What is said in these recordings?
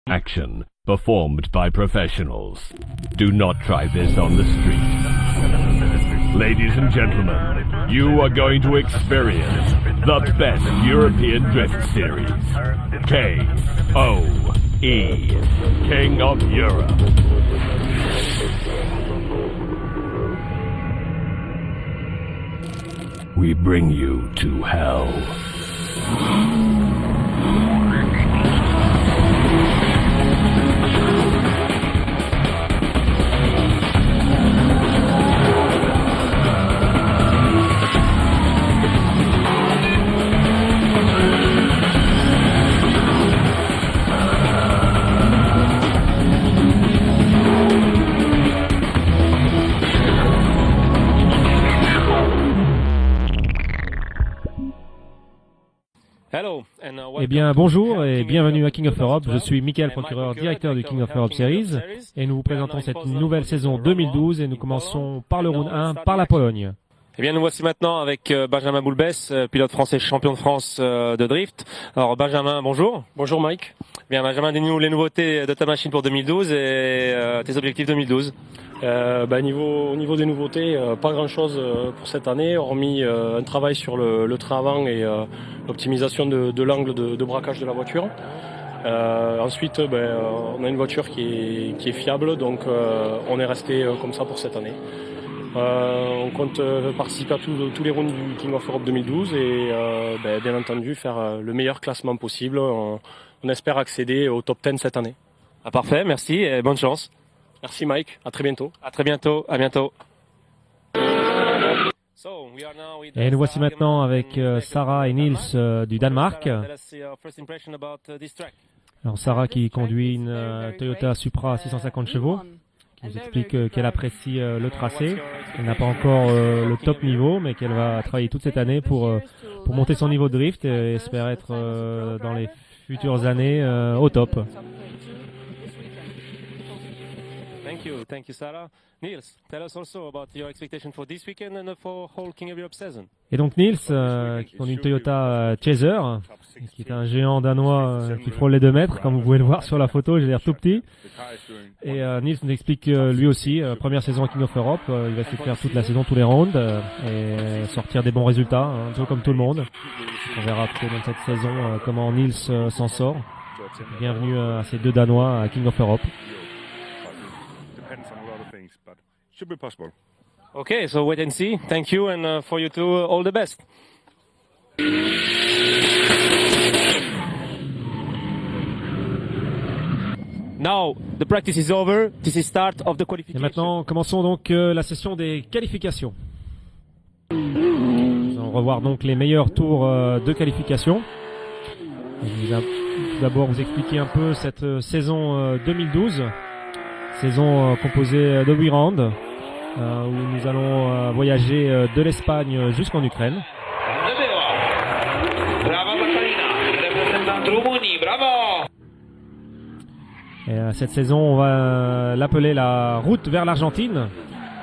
Action performed by professionals. Do not try this on the street. Ladies and gentlemen, you are going to experience the best European Drift Series. K-O-E, King of Europe. We bring you to hell. Eh bien bonjour et bienvenue à King of Europe, je suis Michael, procureur directeur du King of Europe Series et nous vous présentons cette nouvelle saison 2012 et nous commençons par le round 1, par la Pologne. Eh bien, nous voici maintenant avec Benjamin Boulbès, pilote français champion de France de drift. Alors Benjamin, bonjour. Bonjour Mike. Bien Benjamin, dis-nous les nouveautés de ta machine pour 2012 et tes objectifs 2012. Au niveau des nouveautés, pas grand chose pour cette année, hormis un travail sur le train avant et l'optimisation de l'angle de braquage de la voiture. Ensuite, on a une voiture qui est fiable, donc on est resté comme ça pour cette année. On compte participer à tous les rounds du King of Europe 2012 et bien entendu faire le meilleur classement possible. On espère accéder au top 10 cette année. Ah, parfait, merci et bonne chance. Merci Mike, à très bientôt. À très bientôt, à bientôt. Et nous voici maintenant avec Sarah et Niels du Danemark. Alors Sarah qui conduit une Toyota Supra 650 chevaux, qui nous explique qu'elle apprécie le tracé. Elle n'a pas encore le top niveau, mais qu'elle va travailler toute cette année pour monter son niveau de drift et espère être dans les futures années au top. Thank you, Sarah. Niels, tell us also about your expectation for this weekend and for whole King of Europe season. Et donc Niels, qui conduit une Toyota Chaser, qui est un géant danois qui frôle les 2 mètres, comme vous pouvez le voir sur la photo, j'ai l'air tout petit. Et Niels nous explique lui aussi, première saison à King of Europe, il va essayer de faire toute la saison, tous les rounds, et sortir des bons résultats, un peu comme tout le monde. On verra tout au long de cette saison comment Niels s'en sort. Bienvenue à ces 2 Danois à King of Europe. Should be possible. Okay, so wait and see. Thank you, and for you too, all the best. Now, the practice is over. This is start of the qualification. Et maintenant, commençons donc la session des qualifications. Nous allons revoir donc les meilleurs tours de qualification. Je vais tout d'abord vous expliquer un peu cette saison 2012. Saison composée de 8 rounds. Où nous allons voyager de l'Espagne jusqu'en Ukraine. Et cette saison, on va l'appeler la route vers l'Argentine.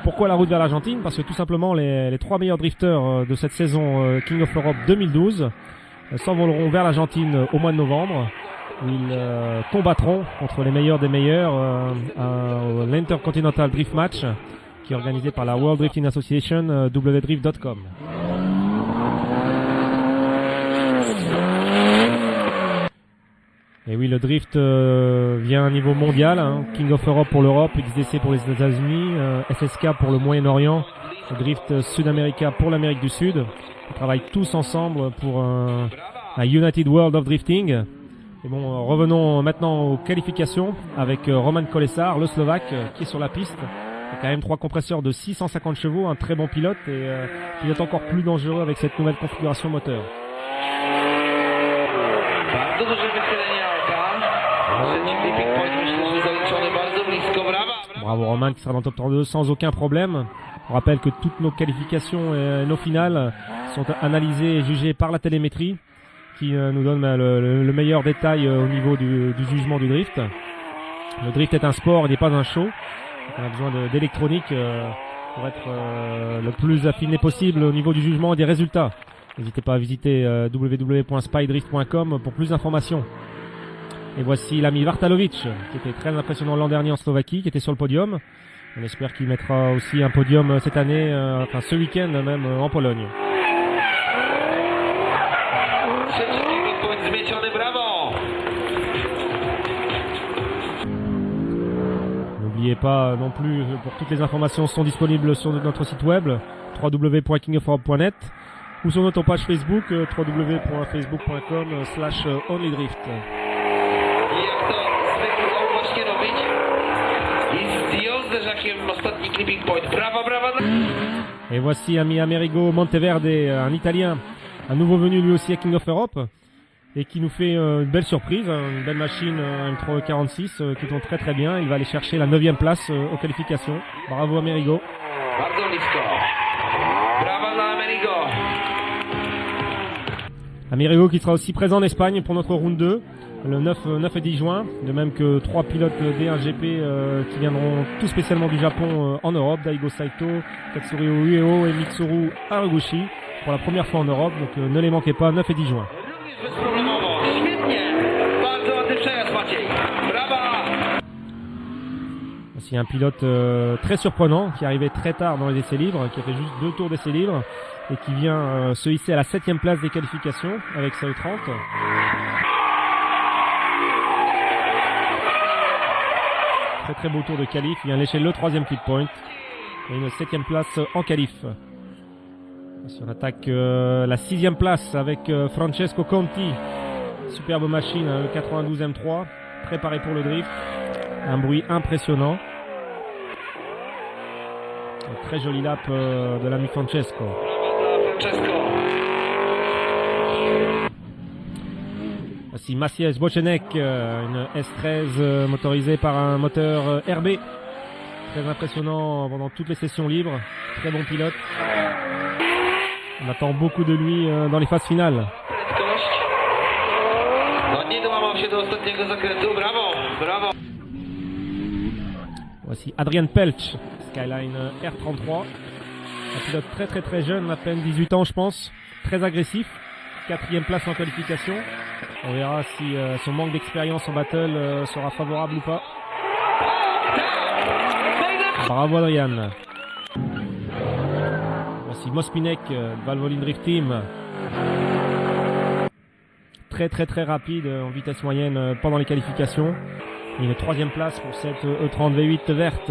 Pourquoi la route vers l'Argentine? Parce que tout simplement, les 3 meilleurs drifters de cette saison King of Europe 2012 s'envoleront vers l'Argentine au mois de novembre, où ils combattront contre les meilleurs des meilleurs à l'Intercontinental Drift Match, qui est organisé par la World Drifting Association, wdrift.com. Et oui, le drift vient à un niveau mondial, hein. King of Europe pour l'Europe, XDC pour les États-Unis, SSK pour le Moyen-Orient, le Drift Sud-America pour l'Amérique du Sud. Ils travaillent tous ensemble pour un United World of Drifting. Et bon, revenons maintenant aux qualifications avec Roman Kolesar, le Slovaque, qui est sur la piste. Il y a quand même 3 compresseurs de 650 chevaux, un très bon pilote et pilote encore plus dangereux avec cette nouvelle configuration moteur. Bravo Roman qui sera dans le top 32 sans aucun problème. On rappelle que toutes nos qualifications et nos finales sont analysées et jugées par la télémétrie qui nous donne le meilleur détail au niveau du jugement du drift. Le drift est un sport, il n'est pas un show. Donc on a besoin d'électronique pour être le plus affiné possible au niveau du jugement et des résultats. N'hésitez pas à visiter www.spydrift.com pour plus d'informations. Et voici l'ami Vartalovic, qui était très impressionnant l'an dernier en Slovaquie, qui était sur le podium. On espère qu'il mettra aussi un podium cette année, enfin ce week-end même en Pologne. N'oubliez pas non plus, pour toutes les informations sont disponibles sur notre site web www.kingofeurope.net ou sur notre page Facebook www.facebook.com/onlydrift. Et voici ami Amerigo Monteverde, un Italien, un nouveau venu lui aussi à King of Europe et qui nous fait une belle surprise, une belle machine, une 346 qui tourne très très bien. Il va aller chercher la 9e place aux qualifications. Bravo Amerigo. Amerigo qui sera aussi présent en Espagne pour notre round 2 le 9 et 10 juin, de même que 3 pilotes D1GP qui viendront tout spécialement du Japon en Europe, Daigo Saito, Katsuhiro Ueo et Mitsuru Haraguchi pour la première fois en Europe, donc ne les manquez pas, 9 et 10 juin. Voici un pilote très surprenant qui est arrivé très tard dans les essais libres, qui a fait juste 2 tours d'essais libres et qui vient se hisser à la 7e place des qualifications avec sa E30. Très très beau tour de qualif, il vient lécher le 3e clip point et une 7e place en qualif. Si on attaque la 6e place avec Francesco Conti, superbe machine, le 92 M3, préparé pour le drift, un bruit impressionnant. Un très joli lap de l'ami Francesco. Voici Maciej Bochenek, une S13 motorisée par un moteur RB. Très impressionnant pendant toutes les sessions libres. Très bon pilote. On attend beaucoup de lui dans les phases finales. Voici Adrian Pelch, Skyline R33. Un pilote très très très jeune, à peine 18 ans je pense. Très agressif. 4e place en qualification. On verra si son manque d'expérience en battle sera favorable ou pas. Bravo Adrian. Voici Mospinek, Valvoline Drift Team. Très très très rapide en vitesse moyenne pendant les qualifications. Et une 3e place pour cette E30 V8 verte.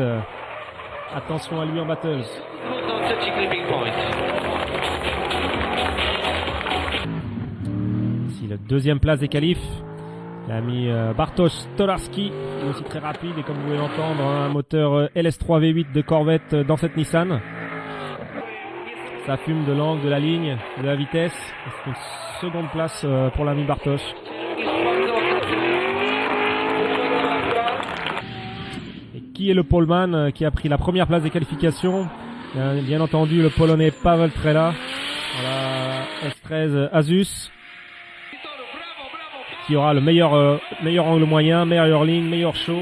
Attention à lui en battles. Ici la 2e place des qualifs. L'ami Bartosz Stolarski, aussi très rapide et comme vous pouvez l'entendre, un moteur LS3 V8 de Corvette dans cette Nissan. Ça fume de l'angle, de la ligne, de la vitesse. C'est une 2e place pour l'ami Bartosz. Et qui est le poleman qui a pris la 1re place des qualifications? Bien entendu le polonais Paweł Trela, la S13 Asus, qui aura le meilleur angle moyen, meilleure ligne, meilleur show.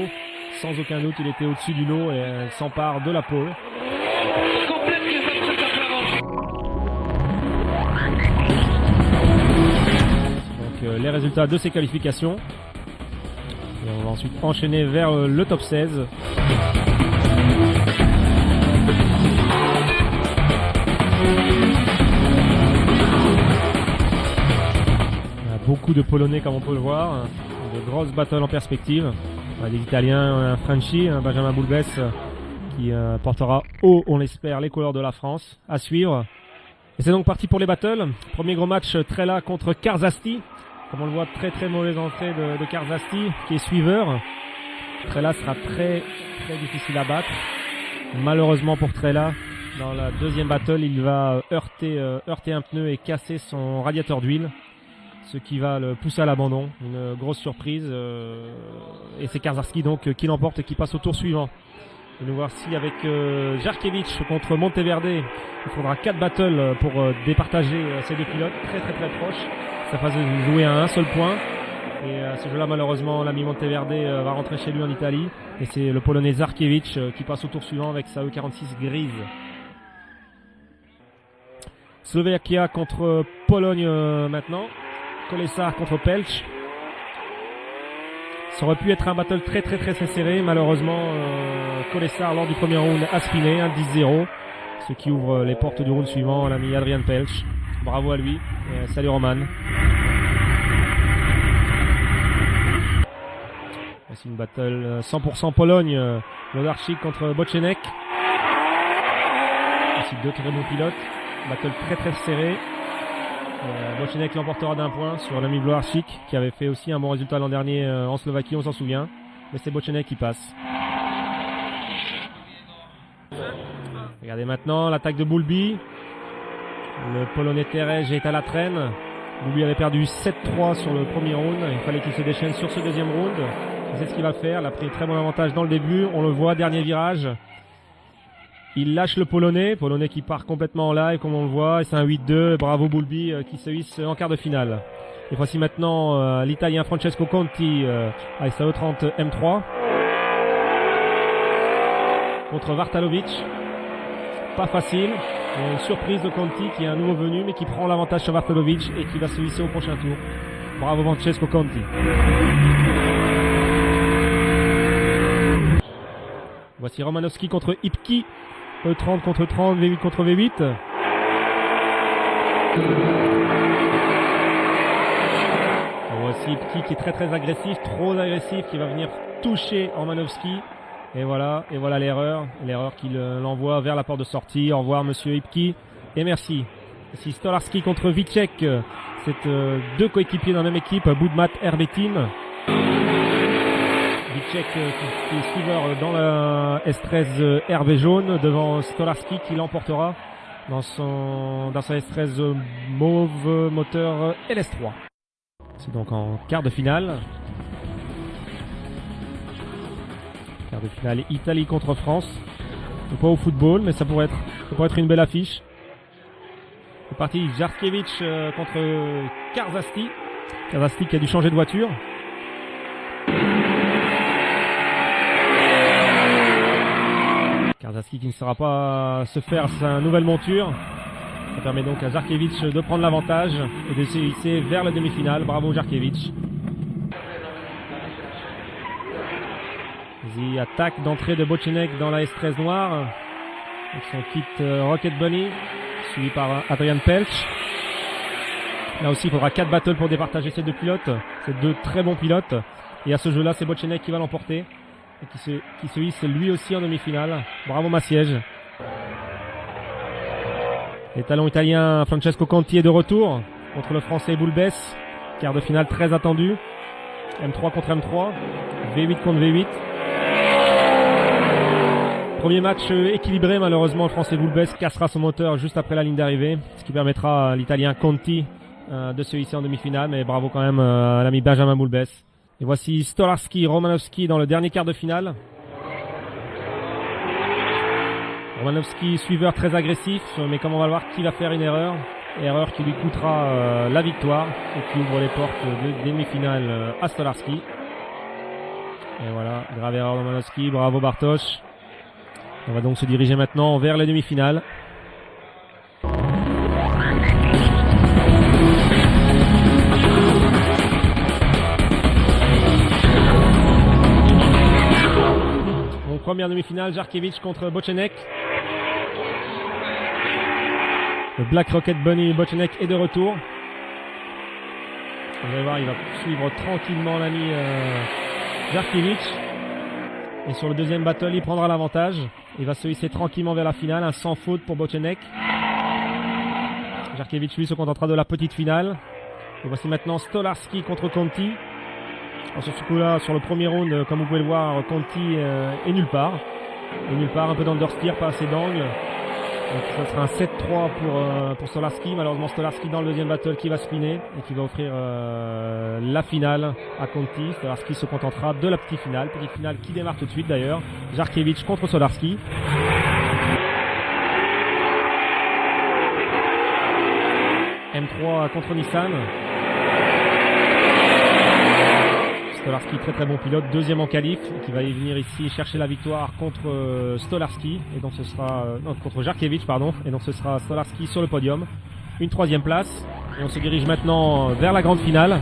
Sans aucun doute, il était au-dessus du lot et s'empare de la pole. Donc les résultats de ces qualifications. Et on va ensuite enchaîner vers le top 16. Beaucoup de Polonais comme on peut le voir, de grosses battles en perspective, des Italiens, un Franchi, un Benjamin Boulbès qui portera haut, on l'espère, les couleurs de la France à suivre. Et c'est donc parti pour les battles. Premier gros match, Trela contre Karzasti. Comme on le voit, très très mauvaise entrée de Karzasti qui est suiveur. Trela sera très très difficile à battre. Malheureusement pour Trela, dans la 2e battle, il va heurter un pneu et casser son radiateur d'huile, ce qui va le pousser à l'abandon. Une grosse surprise. Et c'est Karzasti donc qui l'emporte et qui passe au tour suivant. Et nous voici avec Jarkiewicz contre Monteverde. Il faudra 4 battles pour départager ces deux pilotes. Très très très proches. Ça va se jouer à un seul point. Et à ce jeu-là, malheureusement, l'ami Monteverde va rentrer chez lui en Italie. Et c'est le Polonais Jarkiewicz qui passe au tour suivant avec sa E46 grise. Slovaquia contre Pologne maintenant. Kolesar contre Pelch. Ça aurait pu être un battle très serré. Malheureusement, Kolesar lors du premier round a spiné, un 10-0. Ce qui ouvre les portes du round suivant à l'ami Adrian Pelch. Bravo à lui. Salut Roman. Voici une battle 100% Pologne. Włodarczyk contre Bochenek. Voici deux très bons pilotes. Battle très serré. Bochenek l'emportera d'un point sur l'ami Włodarczyk qui avait fait aussi un bon résultat l'an dernier en Slovaquie, on s'en souvient. Mais c'est Bochenek qui passe. Regardez maintenant l'attaque de Bulbi. Le Polonais Terej est à la traîne. Bulbi avait perdu 7-3 sur le premier round. Il fallait qu'il se déchaîne sur ce deuxième round. C'est ce qu'il va faire. Il a pris très bon avantage dans le début. On le voit, dernier virage. Il lâche le Polonais. Polonais qui part complètement en live comme on le voit. Et c'est un 8-2. Bravo Bulbi qui se hisse en quart de finale. Et voici maintenant l'Italien Francesco Conti avec sa E30 M3 contre Vartalovic. Pas facile. Une surprise de Conti qui est un nouveau venu mais qui prend l'avantage sur Vartalovic et qui va se hisser au prochain tour. Bravo Francesco Conti. Voici Romanowski contre Ipki. E30 contre 30, V8 contre V8. Voici Ipki qui est très agressif, trop agressif, qui va venir toucher Romanowski. Et voilà l'erreur qui l'envoie vers la porte de sortie. Au revoir monsieur Ipki et merci. Ici Stolarski contre Vicek. C'est deux coéquipiers dans la même équipe, Budmat Herbetin. Vicek qui est suiveur dans la S13 RV jaune devant Stolarski qui l'emportera dans sa S13 mauve moteur LS3. C'est donc en quart de finale. Quart de finale Italie contre France. C'est pas au football mais ça pourrait être une belle affiche. C'est parti Jarkiewicz contre Karzasti. Karzasti qui a dû changer de voiture. Karzasti qui ne saura pas se faire sa nouvelle monture. Ça permet donc à Jarkiewicz de prendre l'avantage et de se hisser vers la demi-finale. Bravo Jarkiewicz. Vas-y, attaque d'entrée de Bochenek dans la S13 noire. Avec son kit Rocket Bunny, suivi par Adrian Pelch. Là aussi, il faudra 4 battles pour départager ces deux pilotes. C'est deux très bons pilotes. Et à ce jeu-là, c'est Bochenek qui va l'emporter. Et qui se hisse lui aussi en demi-finale. Bravo Massiège. Les talons italiens Francesco Conti est de retour contre le français Boulbès. Quart de finale très attendu. M3 contre M3. V8 contre V8. Premier match équilibré, malheureusement le français Boulbès cassera son moteur juste après la ligne d'arrivée. Ce qui permettra à l'italien Conti de se hisser en demi-finale. Mais bravo quand même à l'ami Benjamin Boulbès. Et voici Stolarski, Romanowski dans le dernier quart de finale. Romanowski, suiveur très agressif, mais comme on va le voir, qui va faire une erreur. Erreur qui lui coûtera la victoire et qui ouvre les portes de demi-finale à Stolarski. Et voilà, grave erreur de Romanowski, bravo Bartosz. On va donc se diriger maintenant vers les demi-finales. Première demi-finale, Jarkiewicz contre Bochenek. Le Black Rocket Bunny Bochenek est de retour. Vous allez voir, il va suivre tranquillement l'ami Jarkiewicz. Et sur le deuxième battle, il prendra l'avantage. Il va se hisser tranquillement vers la finale, un sans faute pour Bochenek. Jarkiewicz lui se contentera de la petite finale. Et voici maintenant Stolarski contre Conti. Alors sur ce coup-là, sur le premier round, comme vous pouvez le voir, Conti est nulle part. Un peu d'understeer, pas assez d'angle. Donc ça sera un 7-3 pour Stolarski. Malheureusement, Stolarski dans le deuxième battle qui va spinner et qui va offrir la finale à Conti. Stolarski se contentera de la petite finale qui démarre tout de suite d'ailleurs. Jarkiewicz contre Stolarski. M3 contre Nissan. Stolarski, très bon pilote, deuxième en qualif, qui va y venir ici chercher la victoire contre Stolarski, et donc ce sera contre Jarkiewicz, pardon, et donc ce sera Stolarski sur le podium, une troisième place, et on se dirige maintenant vers la grande finale.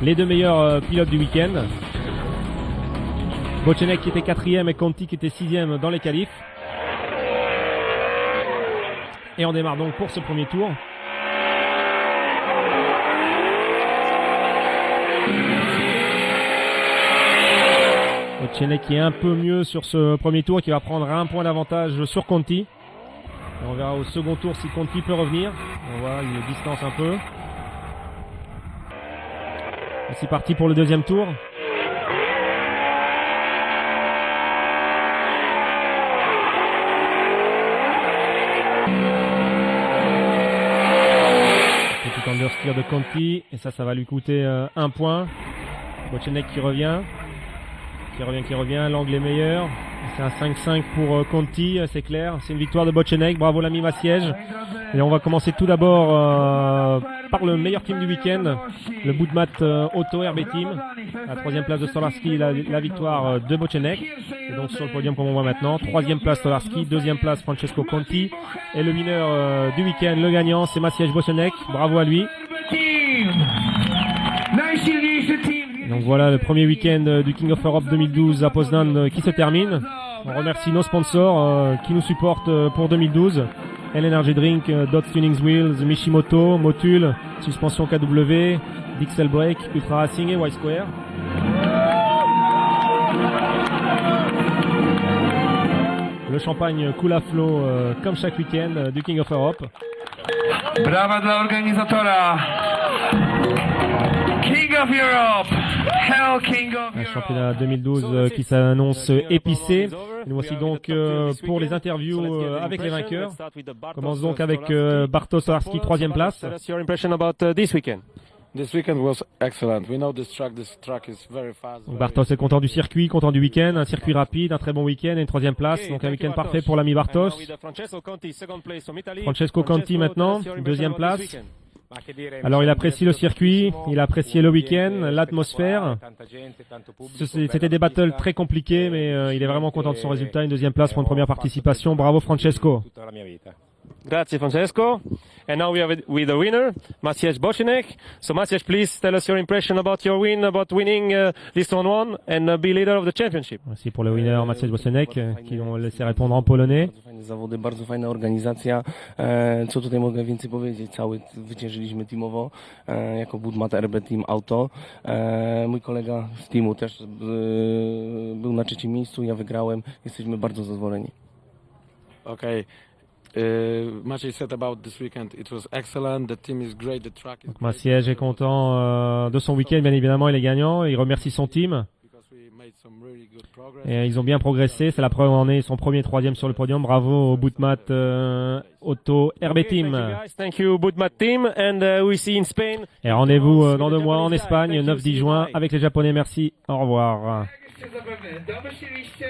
les deux meilleurs pilotes du week-end. Bochenek qui était 4e et Conti qui était 6e dans les qualifs. Et on démarre donc pour ce premier tour. Bochenek qui est un peu mieux sur ce premier tour, qui va prendre un point d'avantage sur Conti. Et on verra au second tour si Conti peut revenir. On voit, il distance un peu. Et c'est parti pour le deuxième tour. Petit understeer de Conti. Et ça va lui coûter un point. Bochenek qui revient. Qui revient. L'angle est meilleur. C'est un 5-5 pour Conti, c'est clair. C'est une victoire de Bochenek. Bravo l'ami Massiège. Et on va commencer tout d'abord par le meilleur team du week-end, le Bootmat Auto RB Team. La 3e place de Stolarski, la victoire de Bochenek. Et donc sur le podium comme on voit maintenant. 3e place Stolarski, 2e place Francesco Conti. Et le winner du week-end, le gagnant, c'est Massiège Bochenek. Bravo à lui. Donc voilà le premier week-end du King of Europe 2012 à Poznan qui se termine. On remercie nos sponsors qui nous supportent pour 2012. Energy Drink, Dot Tunings Wheels, Mishimoto, Motul, Suspension KW, Dixel Brake, Ultra Racing et Y-Square. Le champagne coule à flot comme chaque week-end du King of Europe. Brawa dla organizatora. King of Europe. Hell King of Un Europe. championnat 2012 qui s'annonce épicé. Et nous voici donc pour les interviews avec les vainqueurs. On commence donc avec Bartosz Stolarski, 3e place. Tell us your impression about this weekend. This weekend was excellent. We know this track is very fast. Donc Bartosz est content du circuit, content du week-end, un circuit rapide, un très bon week-end et une 3e place. Donc un week-end parfait pour l'ami Bartosz. Francesco Conti maintenant, 2e place. Alors il apprécie le circuit, il a apprécié le week-end, l'atmosphère. C'était des battles très compliqués, mais il est vraiment content de son résultat. Une 2e place pour une première participation. Bravo Francesco. Grazie Francesco. And now we are with the winner, Maciej Bochenek. So Maciej, please tell us your impression about your win, about winning this one and be leader of the championship. Merci pour le winner Maciej Bochenek, qui l'ont laissé répondre en polonais. Bardzo fajne zawody, bardzo fajna organizacja. Co tutaj mogę więcej powiedzieć? Cały zwyciężyliśmy teamowo jako Budmat RB Team Auto. Mój kolega z teamu też był na 3. miejscu, ja wygrałem. Jesteśmy bardzo zadowoleni. Okay. Maciej said about this weekend, it was excellent. The team is great. The track is Donc Maciej est content de son week-end, bien évidemment, il est gagnant. Il remercie son team. because we made some really good progress. Et ils ont bien progressé, c'est la preuve en est, son premier 3e sur le podium. Bravo au Bootmat Auto RB Team. Thank you, Budmat team, and we see in Spain. Et rendez-vous dans 2 mois en Espagne, 9-10 juin, avec les Japonais. Merci, au revoir. Zapewne domyśliliście.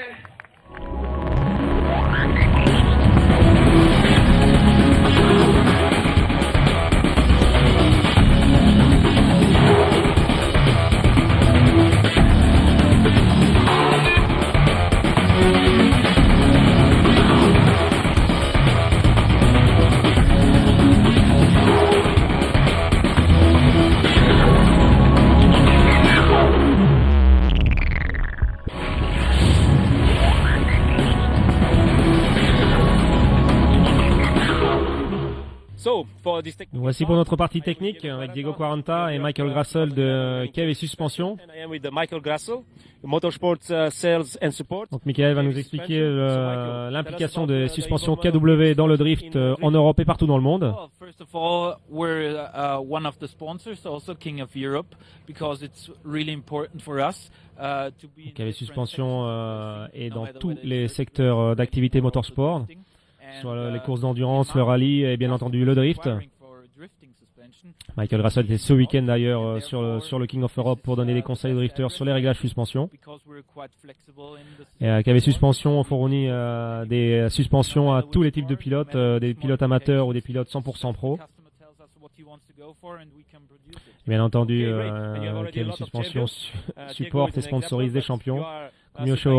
So, for this Nous voici pour notre partie technique avec Diego Quaranta et Michael Grassel de Kev et Suspension. And I am with Michael Grassel, Motorsports Sales and Support. Donc Michael va nous expliquer l'implication des suspensions KW dans le drift en Europe et partout dans le monde. Well, first of all, we're one of the sponsors, also King of Europe, because it's really important for us to be. KV Suspension est dans tous les secteurs d'activité motorsport, soit les courses d'endurance, le rallye et bien entendu le drift. Michael Grassel était ce week-end d'ailleurs sur le King of Europe pour donner des conseils aux drifters sur les réglages suspension. Et KV Suspension fournit des suspensions à tous les types de pilotes, des pilotes amateurs ou des pilotes 100% pro. Bien entendu, KV Suspension supporte et sponsorise des champions Miyoshi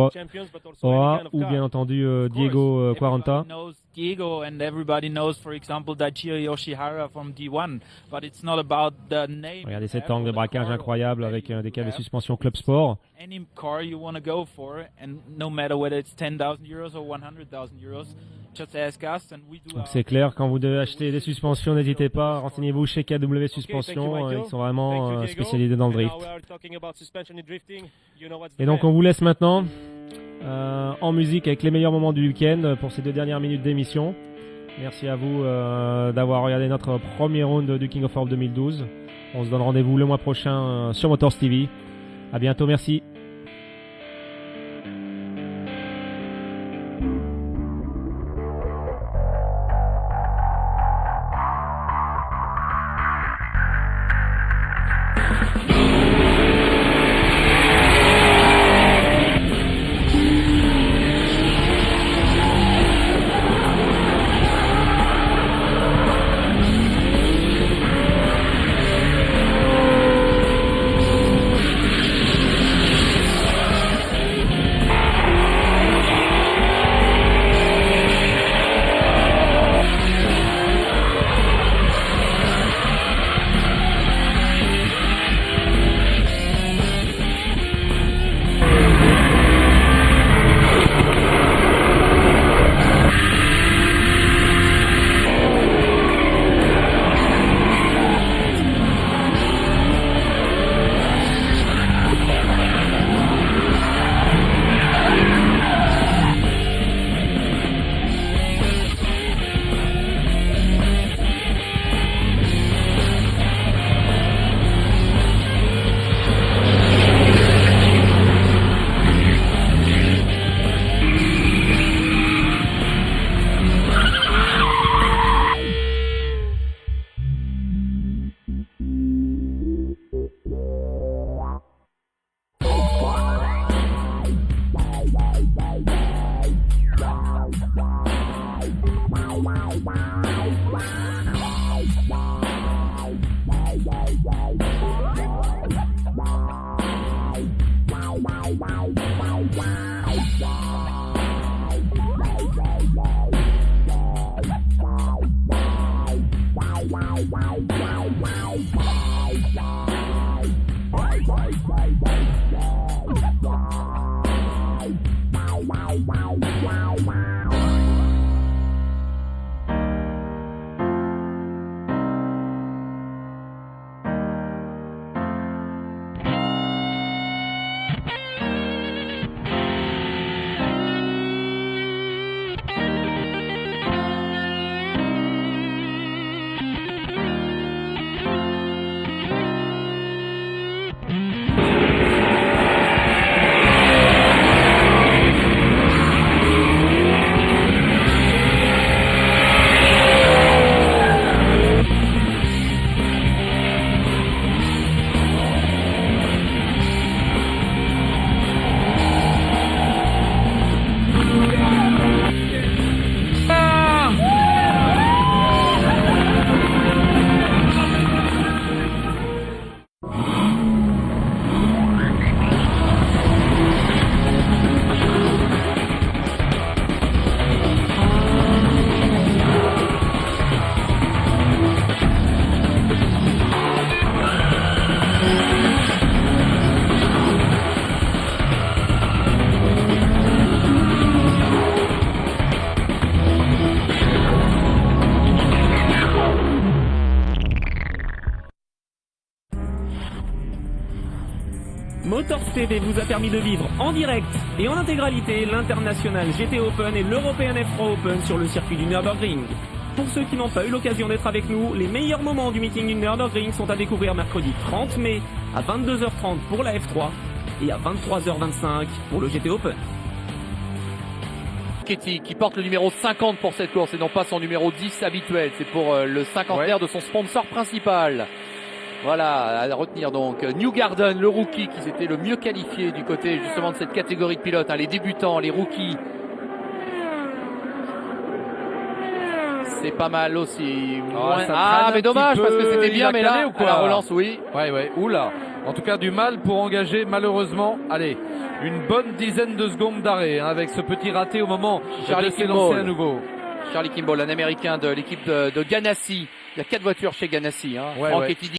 Ora ou bien entendu Diego Quaranta. Knows Diego and everybody knows, for example, Daichiro Yoshihara from D1, but it's not about the name. Regardez cet angle de braquage incroyable avec des câbles de suspension Club Sport. Any car you want to go for, and no matter whether it's 10,000 euros or 100,000 euros, just ask us and we do. Donc c'est clair, quand vous devez acheter des suspensions, n'hésitez pas, renseignez-vous chez KW Suspension, ils sont vraiment spécialisés dans le drift. Et donc on vous laisse maintenant en musique avec les meilleurs moments du week-end pour ces 2 dernières minutes d'émission. Merci à vous d'avoir regardé notre premier round du King of Europe 2012. On se donne rendez-vous le mois prochain sur Motors TV. À bientôt, merci. Motors TV vous a permis de vivre en direct et en intégralité l'International GT Open et l'European F3 Open sur le circuit du Nürburgring. Pour ceux qui n'ont pas eu l'occasion d'être avec nous, les meilleurs moments du meeting du Nürburgring sont à découvrir mercredi 30 mai à 22h30 pour la F3 et à 23h25 pour le GT Open. Ketty qui porte le numéro 50 pour cette course et non pas son numéro 10 habituel. C'est pour le cinquantenaire de son sponsor principal. Voilà, à retenir donc New Garden, le rookie qui s'était le mieux qualifié du côté justement de cette catégorie de pilotes, hein, les débutants, les rookies. C'est pas mal aussi. Mais dommage parce que c'était bien, mais là, à la relance, oui. Ouais, oula. En tout cas, du mal pour engager, malheureusement, allez, une bonne dizaine de secondes d'arrêt, hein, avec ce petit raté au moment de s'élancer à nouveau. Charlie Kimball, un Américain de l'équipe de Ganassi. Il y a 4 voitures chez Ganassi. Hein. Ouais, Franck ouais. et Fidi